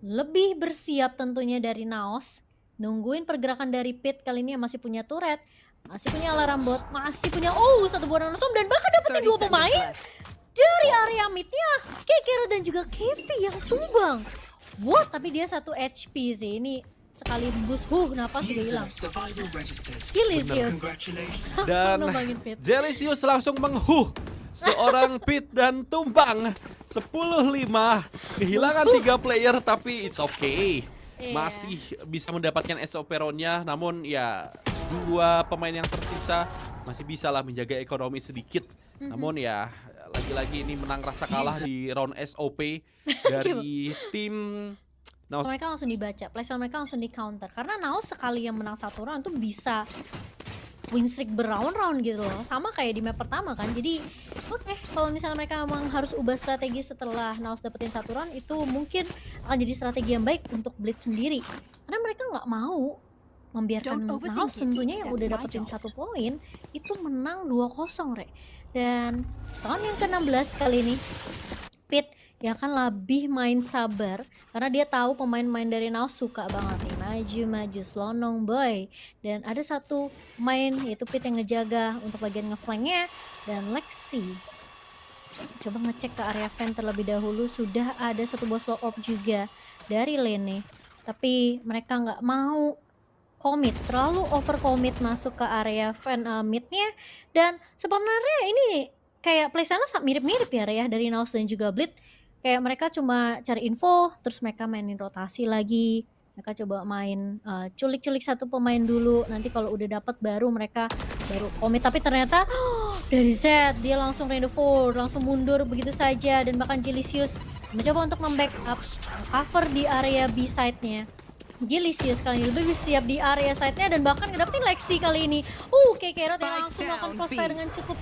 lebih bersiap tentunya dari Naos. Nungguin pergerakan dari Pit kali ini yang masih punya turret, masih punya alarm bot, masih punya satu buah nanostorm dan bahkan dapetin 2 pemain dari area midnya Kakarot dan juga Kevi yang tumbang. What? Tapi dia 1 HP sih. Ini sekali hembus napas juga hilang. Cilicious Dan Jelicious langsung seorang Pit dan tumbang 10-5. Kehilangan 3 player tapi it's okay. Masih bisa mendapatkan SOP round-nya, namun ya 2 pemain yang tersisa masih bisa lah menjaga ekonomi sedikit. Namun ya lagi-lagi ini menang rasa kalah di round SOP dari tim Naos. Mereka langsung dibaca, playstyle mereka langsung di counter karena Naos sekali yang menang 1 round tuh bisa win streak berround-round gitu loh, sama kayak di map pertama kan. Jadi kalau misalnya mereka memang harus ubah strategi setelah Naos dapetin 1 round, itu mungkin akan jadi strategi yang baik untuk Blitz sendiri karena mereka nggak mau membiarkan Naos tentunya yang udah dapetin 1 poin itu menang 2-0 Re. Dan round yang ke-16 kali ini Pit ya kan lebih main sabar karena dia tahu pemain-pemain dari Naos suka banget nih maju-maju selonong boy, dan ada 1 main yaitu Pit yang ngejaga untuk bagian ngeflanknya dan Lexi coba ngecek ke area vent terlebih dahulu. Sudah ada 1 buah slow orb juga dari Lene, tapi mereka nggak mau commit, terlalu over commit masuk ke area vent midnya. Dan sebenarnya ini kayak playstyle mirip-mirip ya dari Naos dan juga Blitz. Kayak mereka cuma cari info, terus mereka mainin rotasi lagi. Mereka coba main culik-culik 1 pemain dulu. Nanti kalau udah dapat baru mereka komit. Tapi ternyata dari Z dia langsung random forward, langsung mundur begitu saja. Dan bahkan Jelicious mencoba untuk membackup cover di area B side-nya. Jelicious kali ini lebih siap di area side-nya dan bahkan ngedapetin Lexi kali ini. Kakarot yang langsung melakukan crossfire dengan cukup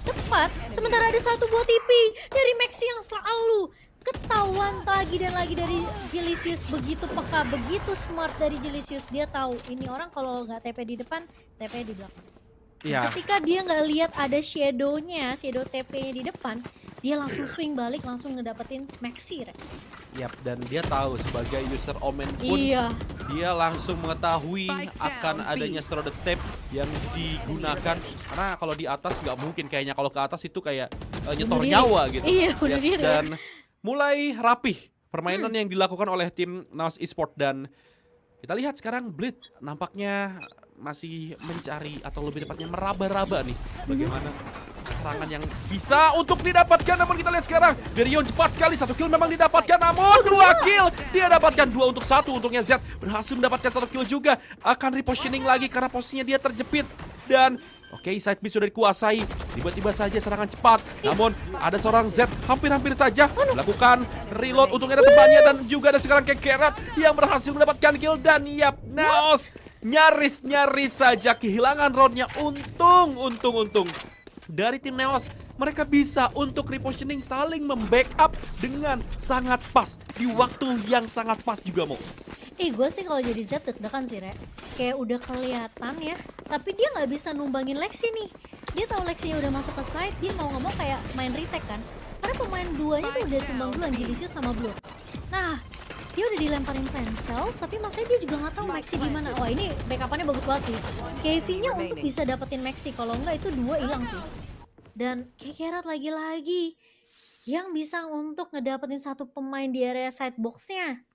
cepat, sementara ada 1 buah TP dari Maxi yang selalu ketahuan lagi dan lagi dari Jelicious. Begitu peka, begitu smart dari Jelicious. Dia tahu ini orang kalau nggak TP di depan, TP di belakang. Ketika dia nggak lihat ada shadow TP-nya di depan, dia langsung swing balik, langsung ngedapetin Maxi. Dan dia tahu sebagai user Omen pun dia langsung mengetahui akan adanya Shrouded Step yang digunakan karena kalau di atas nggak mungkin kayaknya, kalau ke atas itu kayak nyetor nyawa gitu. Dan mulai rapih permainan yang dilakukan oleh tim Naos Esports dan kita lihat sekarang Blitz nampaknya masih mencari atau lebih tepatnya meraba-raba nih bagaimana serangan yang bisa untuk didapatkan. Namun kita lihat sekarang Derion cepat sekali, 1 kill memang didapatkan, namun 2 kill dia dapatkan 2 untuk 1. Untungnya Z berhasil mendapatkan 1 kill juga. Akan repositioning lagi karena posisinya dia terjepit dan side B sudah dikuasai. Tiba-tiba saja serangan cepat, namun ada seorang Z hampir-hampir saja melakukan reload. Untungnya ada temannya dan juga ada sekarang Kakarot yang berhasil mendapatkan kill dan Naos nyaris saja kehilangan roundnya. Untung dari tim Neos. Mereka bisa untuk repositioning, saling membackup dengan sangat pas di waktu yang sangat pas juga mau. Gue sih kalau jadi Z deg-degan sih, Re. Kayak udah kelihatan ya, tapi dia nggak bisa numbangin Lexi nih. Dia tahu Lexinya udah masuk ke site, dia mau nggak mau kayak main retake kan. Karena pemain duanya tuh udah tumbang duluan, Jilicious sama Blue. Nah, dia udah dilemparin Pencils, tapi masanya dia juga nggak tahu Maxi di mana. Wah, ini backupannya bagus banget sih. KV-nya untuk bisa dapetin Maxi, kalau nggak itu 2 hilang sih. Dan Kakarot lagi-lagi yang bisa untuk ngedapetin satu pemain di area side box-nya.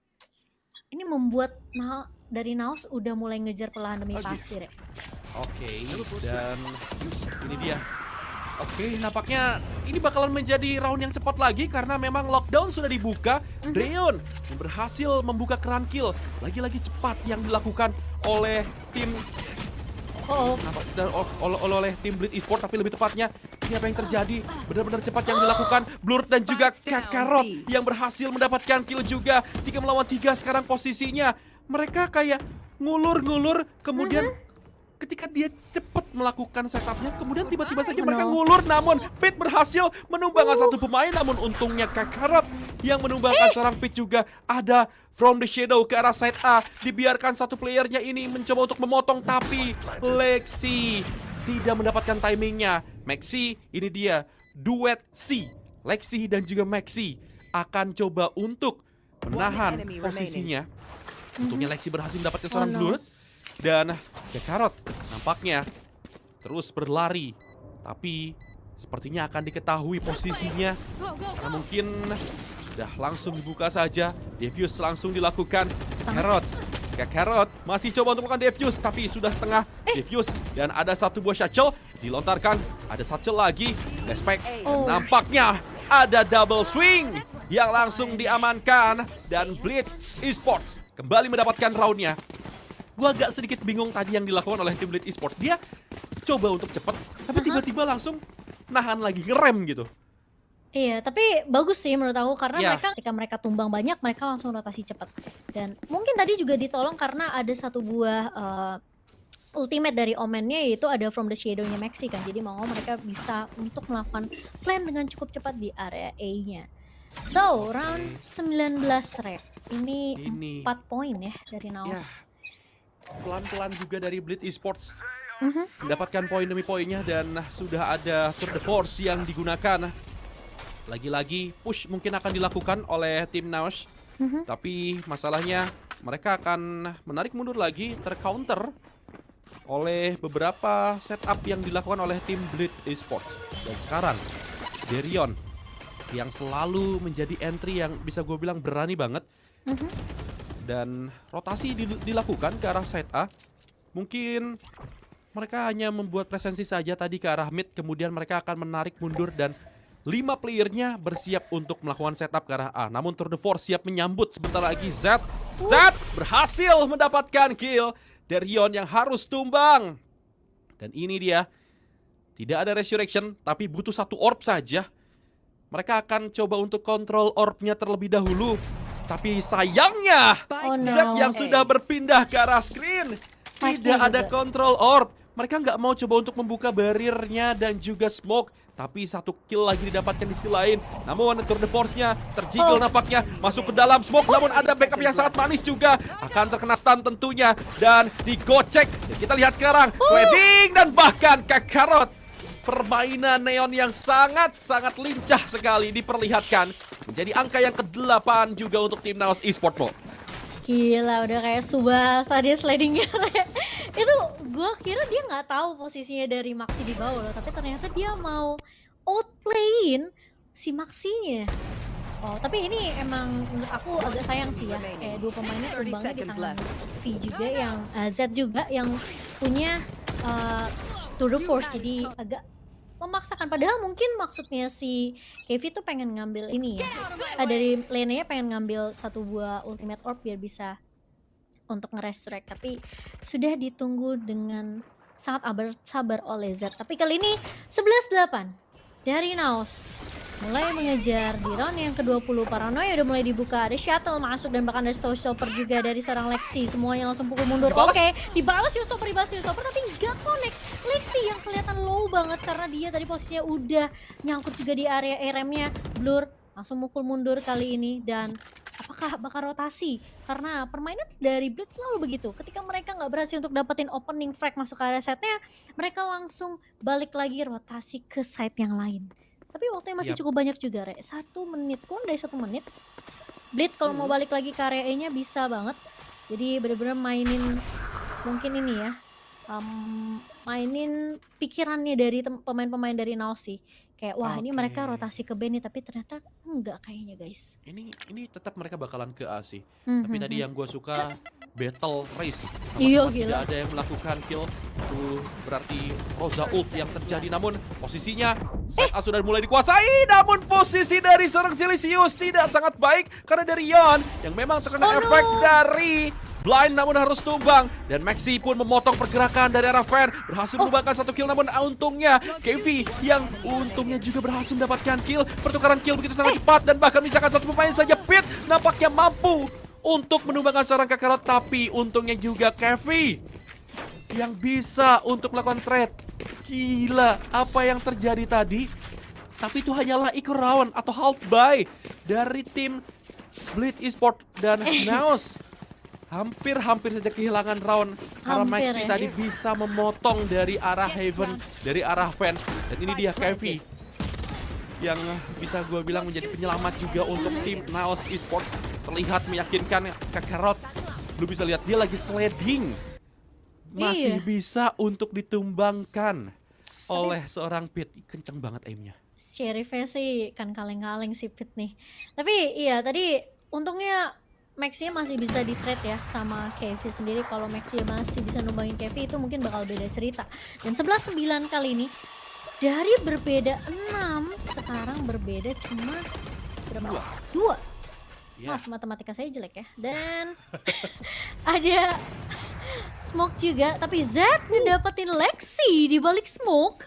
Ini membuat dari Naos udah mulai ngejar perlahan demi pasti, Re. Oke, dan ini dia. Oke, nampaknya ini bakalan menjadi round yang cepat lagi karena memang lockdown sudah dibuka. Dreon yang berhasil membuka keran kill. Lagi-lagi cepat yang dilakukan oleh tim oleh tim Blitz Esports, tapi lebih tepatnya ini apa yang terjadi, benar-benar cepat yang dilakukan. Blur dan juga Kakarot yang berhasil mendapatkan kill juga. 3 melawan 3 sekarang posisinya. Mereka kayak ngulur-ngulur, kemudian ketika dia cepat melakukan setupnya, kemudian tiba-tiba saja mereka ngulur, namun Pit berhasil menumbangkan satu pemain. Namun untungnya Kakarot yang menumbangkan seorang Pit juga. Ada from the shadow ke arah side A, dibiarkan satu playernya ini mencoba untuk memotong, tapi Lexi tidak mendapatkan timingnya. Maxi, ini dia duet C. Lexi dan juga Maxi akan coba untuk menahan posisinya. Untungnya Lexi berhasil mendapatkan seorang Blur. Dan Kakarot nampaknya terus berlari, tapi sepertinya akan diketahui posisinya karena mungkin sudah langsung dibuka saja. Defuse langsung dilakukan. Kakarot masih coba untuk melakukan defuse, tapi sudah setengah defuse. Dan ada satu buah satchel dilontarkan, ada satchel lagi. Respect. Nampaknya ada double swing yang langsung diamankan, dan Blitz Esports kembali mendapatkan roundnya. Gua agak sedikit bingung tadi yang dilakukan oleh tim Blitz Esports. Dia coba untuk cepat, tapi tiba-tiba langsung nahan lagi, ngerem gitu. Iya, tapi bagus sih menurut aku karena ketika mereka tumbang banyak, mereka langsung rotasi cepat. Dan mungkin tadi juga ditolong karena ada satu buah ultimate dari Omen-nya, yaitu ada from the shadow-nya Maxi kan. Jadi mau mereka bisa untuk melakukan plan dengan cukup cepat di area A-nya. So, round 19 Re. Ini 4 poin ya dari Naos. Pelan-pelan juga dari Blitz Esports mendapatkan poin demi poinnya, dan sudah ada Tour de Force yang digunakan. Lagi-lagi push mungkin akan dilakukan oleh tim Naos, tapi masalahnya mereka akan menarik mundur lagi, tercounter oleh beberapa setup yang dilakukan oleh tim Blitz Esports. Dan sekarang Derion yang selalu menjadi entry yang bisa gue bilang berani banget. Dan rotasi dilakukan ke arah side A. Mungkin mereka hanya membuat presensi saja tadi ke arah mid, kemudian mereka akan menarik mundur dan 5 playernya bersiap untuk melakukan setup ke arah A. Namun Tour de Force siap menyambut sebentar lagi. Z berhasil mendapatkan kill. Derion yang harus tumbang. Dan ini dia, tidak ada resurrection, tapi butuh satu orb saja. Mereka akan coba untuk kontrol orbnya terlebih dahulu. Tapi sayangnya Z yang sudah berpindah ke arah screen, tidak ada kontrol orb. Mereka nggak mau coba untuk membuka barirnya dan juga smoke, tapi satu kill lagi didapatkan di sisi lain. Namun Tour de Force-nya terjiggle nampaknya, masuk ke dalam smoke. Namun ada backup yang sangat manis juga, akan terkena stun tentunya dan digocek. Dan kita lihat sekarang sliding dan bahkan Kakarot. Permainan Neon yang sangat-sangat lincah sekali diperlihatkan. Menjadi angka yang ke-8 juga untuk tim Naos Esports, Mo. Gila, udah kayak Subasa dia slidingnya. Itu gue kira dia nggak tahu posisinya dari Maxi di bawah loh, tapi ternyata dia mau outplayin si Maxinya. Oh, tapi ini emang menurut aku agak sayang sih ya. Kayak dua pemainnya tumbangnya di tangan V juga, yang Z juga yang punya Tour de Force, jadi agak memaksakan. Padahal mungkin maksudnya si Kevi tuh pengen ngambil ini ya, dari lane-nya pengen ngambil satu buah ultimate orb biar bisa untuk nge-resurrect, tapi sudah ditunggu dengan sangat sabar oleh Z. Tapi kali ini 11-8 dari Naos. mulai mengejar di round yang ke-20. Paranoia udah mulai dibuka, ada shuttle masuk dan bahkan ada stopper juga dari seorang Lexi. Semuanya langsung pukul mundur. Dibalas. Oke, dibalas Showstopper tapi nggak connect. Lexi yang kelihatan low banget karena dia tadi posisinya udah nyangkut juga di area RM-nya. Blur langsung mukul mundur kali ini dan apakah bakal rotasi? Karena permainan dari Blitz selalu begitu. Ketika mereka nggak berhasil untuk dapetin opening frag masuk ke area setnya, mereka langsung balik lagi rotasi ke site yang lain. Tapi waktunya masih Yap. cukup banyak juga, Re. 1 menit, kurang dari 1 menit. Blitz kalau mau balik lagi ke area A-nya bisa banget. Jadi bener-bener mainin mungkin ini ya, mainin pikirannya dari pemain-pemain dari Naus sih. Kayak wah ini mereka Oke. rotasi ke B nih, tapi ternyata enggak kayaknya guys. Ini tetap mereka bakalan ke A sih. Tapi tadi yang gue suka battle race. Iya, Sama-sama gila. tidak ada yang melakukan kill. Itu berarti Rosa Ulf yang terjadi. Namun posisinya saat A sudah mulai dikuasai. Namun posisi dari seorang Jelisius tidak sangat baik. Karena dari Yon yang memang terkena Oh, no. efek dari blind namun harus tumbang. Dan Maxi pun memotong pergerakan dari arah Fan. Berhasil menumbangkan 1 kill namun untungnya KV yang untungnya juga berhasil mendapatkan kill. Pertukaran kill begitu sangat cepat dan bahkan misalkan 1 pemain saja. Pit nampaknya mampu untuk menumbangkan seorang Kakarot. Tapi untungnya juga KV yang bisa untuk melakukan trade. Gila apa yang terjadi tadi. Tapi itu hanyalah ikut round atau half buy dari tim Blitz Esports dan Naus. Hampir saja kehilangan round karena Hampir, Maxi ya. tadi bisa memotong dari arah Haven, dari arah Fan. Dan ini dia Kevi yang bisa gue bilang menjadi penyelamat juga untuk tim Naos Esports. Terlihat meyakinkan Kakarot. Lu bisa lihat dia lagi sliding. Masih Iya. bisa untuk ditumbangkan oleh seorang Pit. Kenceng banget aimnya. Sheriffnya sih kan kaleng-kaleng si Pit nih. Tapi iya tadi untungnya Maxi masih bisa di trade ya sama KV sendiri. Kalau Maxi masih bisa numbangin KV itu mungkin bakal beda cerita. Dan 11-9 kali ini dari berbeda 6 sekarang berbeda cuma berapa? 2. Ya. Maaf matematika saya jelek ya. Dan ada smoke juga tapi Z ngedapetin Lexi di balik smoke.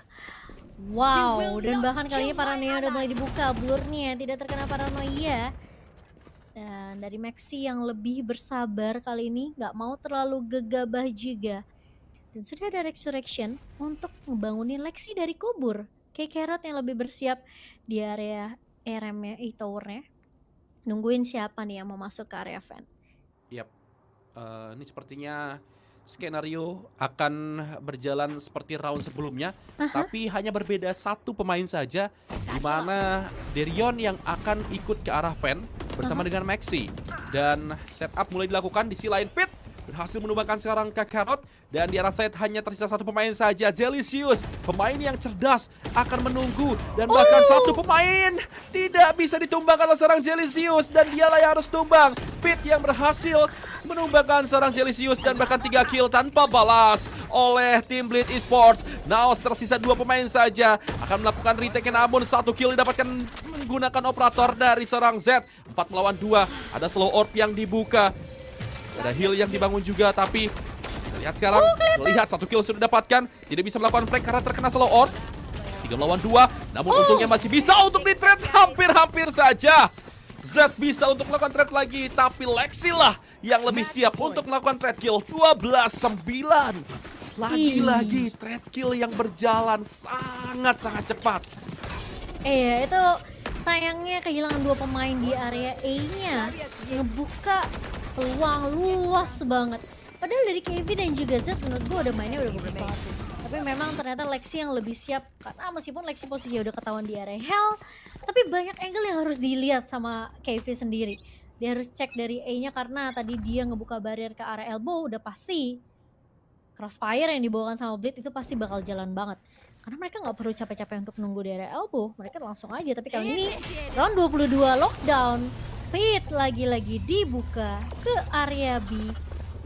Wow, dan bahkan kali ini Paranoia udah mulai dibuka. Blurnya tidak terkena Paranoia. Dan dari Maxi yang lebih bersabar kali ini, nggak mau terlalu gegabah juga. Dan sudah ada Resurrection untuk ngebangunin Lexi dari kubur. Kakarot yang lebih bersiap di area RM-nya, tower-nya. Nungguin siapa nih yang mau masuk ke area fan. Yap. Ini sepertinya skenario akan berjalan seperti round sebelumnya, tapi hanya berbeda 1 pemain saja, di mana Derion yang akan ikut ke arah Fan bersama dengan Maxi. Dan setup mulai dilakukan di sisi lain. Pit berhasil menumbangkan sekarang Kakarot. Dan di arah side hanya tersisa 1 pemain saja, Jelisius. Pemain yang cerdas akan menunggu. Dan bahkan 1 pemain tidak bisa ditumbangkan oleh seorang Jelisius. Dan dialah yang harus tumbang. Pit yang berhasil menumbangkan seorang Jelisius. Dan bahkan 3 kill tanpa balas oleh tim Blitz Esports. Naos tersisa 2 pemain saja. Akan melakukan retake namun 1 kill didapatkan menggunakan operator dari seorang Z. 4 melawan 2. Ada slow orb yang dibuka. Ada heal yang dibangun juga, tapi lihat sekarang, lihat 1 kill sudah didapatkan. Tidak bisa melakukan frag karena terkena slow orb. 3 melawan 2, namun untungnya masih bisa untuk di-trade. Hampir saja Z bisa untuk melakukan trade lagi, tapi Lexi lah yang lebih siap untuk melakukan trade kill. 12-9. Lagi-lagi trade kill yang berjalan sangat-sangat cepat. Iya, itu sayangnya kehilangan 2 pemain di area A-nya. Ngebuka peluang luas banget. Padahal dari KV dan juga Z menurut gue udah mainnya udah bagus banget sih. Tapi memang ternyata Lexi yang lebih siap. Karena meskipun Lexi posisinya udah ketahuan di area Hell, tapi banyak angle yang harus dilihat sama KV sendiri. Dia harus cek dari A-nya karena tadi dia ngebuka barrier ke area elbow udah pasti crossfire yang dibawakan sama Blitz itu pasti bakal jalan banget. Karena mereka nggak perlu capek-capek untuk nunggu di area elbow, mereka langsung aja. Tapi kali ini round 22 lockdown, Pit lagi-lagi dibuka ke area B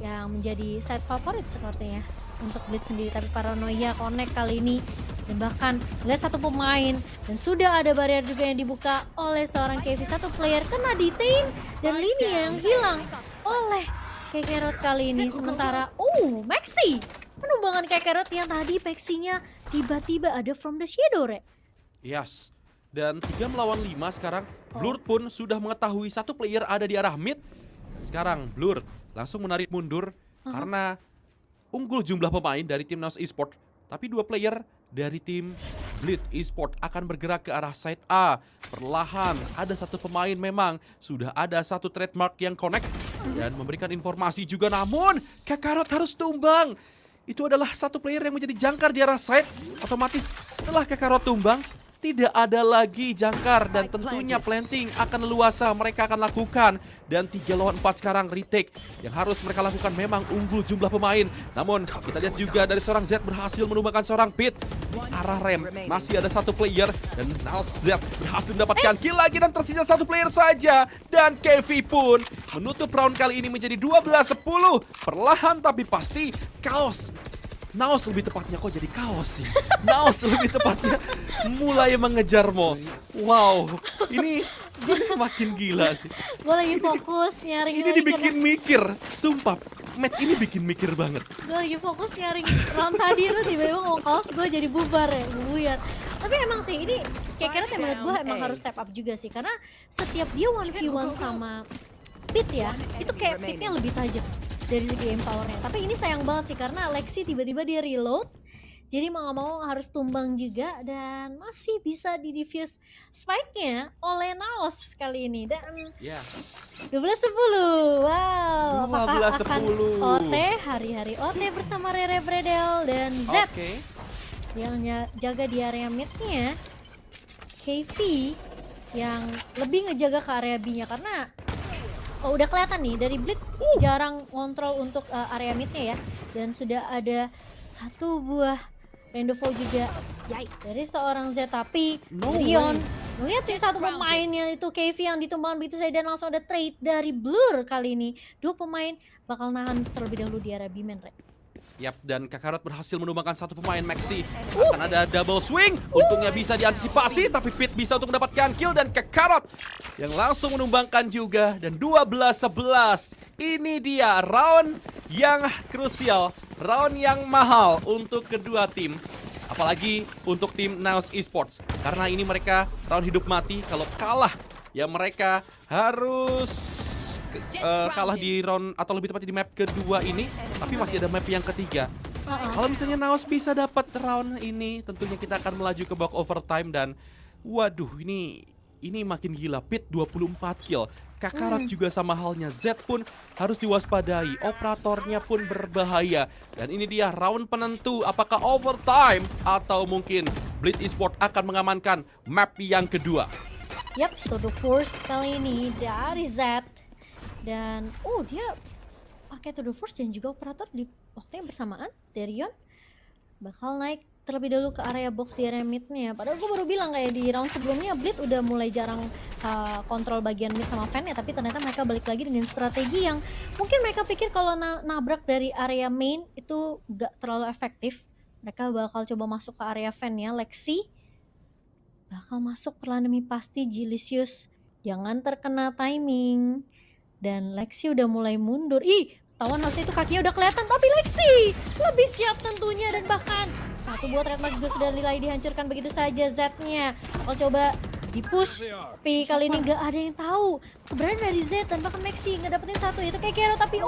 yang menjadi side favorit sepertinya untuk Blitz sendiri. Tapi Paranoia connect kali ini dan bahkan lihat 1 pemain dan sudah ada barrier juga yang dibuka oleh seorang KV. 1 player kena detain dan lini yang hilang oleh Kakarot kali ini. Sementara Maxi menumbangkan Kakarot yang tadi Maxi-nya tiba-tiba ada from the shadow, Re. Yes, Dan 3 melawan 5 sekarang. Oh. Blur pun sudah mengetahui satu player ada di arah mid. Sekarang Blur langsung menarik mundur karena unggul jumlah pemain dari tim NOS Esport. Tapi 2 player dari tim Blitz Esport akan bergerak ke arah side A. Perlahan ada satu pemain memang sudah ada satu trademark yang connect dan memberikan informasi juga, namun Kakarot harus tumbang. Itu adalah satu player yang menjadi jangkar di arah side. Otomatis setelah Kakarot tumbang, tidak ada lagi jangkar dan tentunya planting akan leluasa mereka akan lakukan. Dan 3 lawan 4 sekarang retake yang harus mereka lakukan memang unggul jumlah pemain. Namun kita lihat juga dari seorang Z berhasil menumbangkan seorang Pit. Arah rem masih ada satu player dan now Z berhasil mendapatkan kill lagi dan tersisa satu player saja. Dan KV pun menutup round kali ini menjadi 12-10. Perlahan tapi pasti Chaos. Naos lebih tepatnya, kok jadi Chaos sih? Naos lebih tepatnya mulai mengejar Mo. Wow, ini makin gila sih. Gue lagi fokus nyaring. Ini dibikin mikir, sumpah. Match ini bikin mikir banget. Gue lagi fokus nyaring round tadi tuh tiba-tiba ngomong kaos, gue jadi bubar ya, bubuyar. Tapi emang sih ini kayak karena menurut gue emang harus step up juga sih, karena setiap dia 1v1 sama Pit ya, itu kayak Pitnya lebih tajam dari segi game powernya. Tapi ini sayang banget sih karena Lexi tiba-tiba dia reload, jadi mau gak mau harus tumbang juga dan masih bisa di defuse spike-nya oleh Naos kali ini. Dan Ya, 12-10, wow, apakah akan 12-10. OT, hari-hari OT bersama Rere Bredel dan Z oke. yang jaga di area mid-nya. KV yang lebih ngejaga ke area B-nya karena udah kelihatan nih dari Blitz jarang kontrol untuk area mid-nya ya. Dan sudah ada satu buah Randovo juga dari seorang Z, tapi No Rion way. ngeliatin satu pemainnya itu KV yang ditumbangkan begitu saja dan langsung ada trade dari Blur kali ini. 2 pemain bakal nahan terlebih dahulu di area B-man, Rek. Yap, dan Kakarot berhasil menumbangkan satu pemain Maxi. Akan ada double swing, untungnya bisa diantisipasi, tapi Pit bisa untuk mendapatkan kill dan Kakarot yang langsung menumbangkan juga. Dan 12-11, ini dia round yang krusial, round yang mahal untuk kedua tim. Apalagi untuk tim NOS Esports, karena ini mereka round hidup mati. Kalau kalah, ya mereka harus kalah di round atau lebih tepatnya di map kedua ini, tapi masih ada map yang ketiga. Kalau misalnya Naos bisa dapat round ini, tentunya kita akan melaju ke babak overtime dan waduh, ini makin gila. Pit 24 kill. Kakarot juga sama halnya, Z pun harus diwaspadai. Operatornya pun berbahaya. Dan ini dia round penentu, apakah overtime atau mungkin Blitz Esport akan mengamankan map yang kedua. Yap, Todo Force kali ini dari Z. Dan dia pakai Todo Force dan juga operator di waktu yang bersamaan. Darion bakal naik terlebih dahulu ke area box di area mid-nya. Padahal gue baru bilang kayak di round sebelumnya Blitz udah mulai jarang kontrol bagian mid sama fan ya, tapi ternyata mereka balik lagi dengan strategi yang mungkin mereka pikir kalau nabrak dari area main itu gak terlalu efektif. Mereka bakal coba masuk ke area fan ya. Lexi bakal masuk perlahan demi pasti. Jilicious jangan terkena timing. Dan Lexi udah mulai mundur. Ketahuan harusnya itu kakinya udah kelihatan, tapi Lexi lebih siap tentunya. Dan bahkan satu buah trademark juga sudah nilai dihancurkan begitu saja. Z-nya bakal coba di-push, tapi kali ini gak ada yang tahu keberadaan dari Z. Dan bahkan Maxi ngedapetin satu, itu kayak Kero. Tapi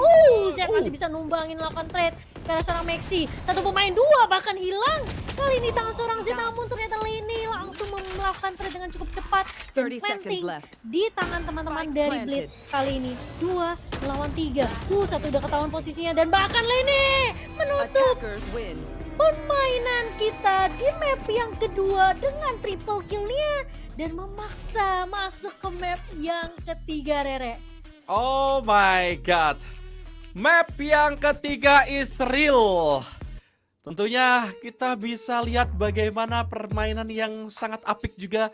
Z masih bisa numbangin lakukan trade karena seorang Maxi. Satu pemain 2 bahkan hilang. Kali ini tangan seorang Z, namun ternyata Lini langsung melakukan trade dengan cukup cepat. Dan planting di tangan teman-teman dari Blitz kali ini. 2 lawan 3. Satu udah ketahuan posisinya dan bahkan Lini menutup permainan kita di map yang kedua dengan triple kill-nya dan memaksa masuk ke map yang ketiga, Rere. Oh my god. Map yang ketiga is real. Tentunya kita bisa lihat bagaimana permainan yang sangat apik juga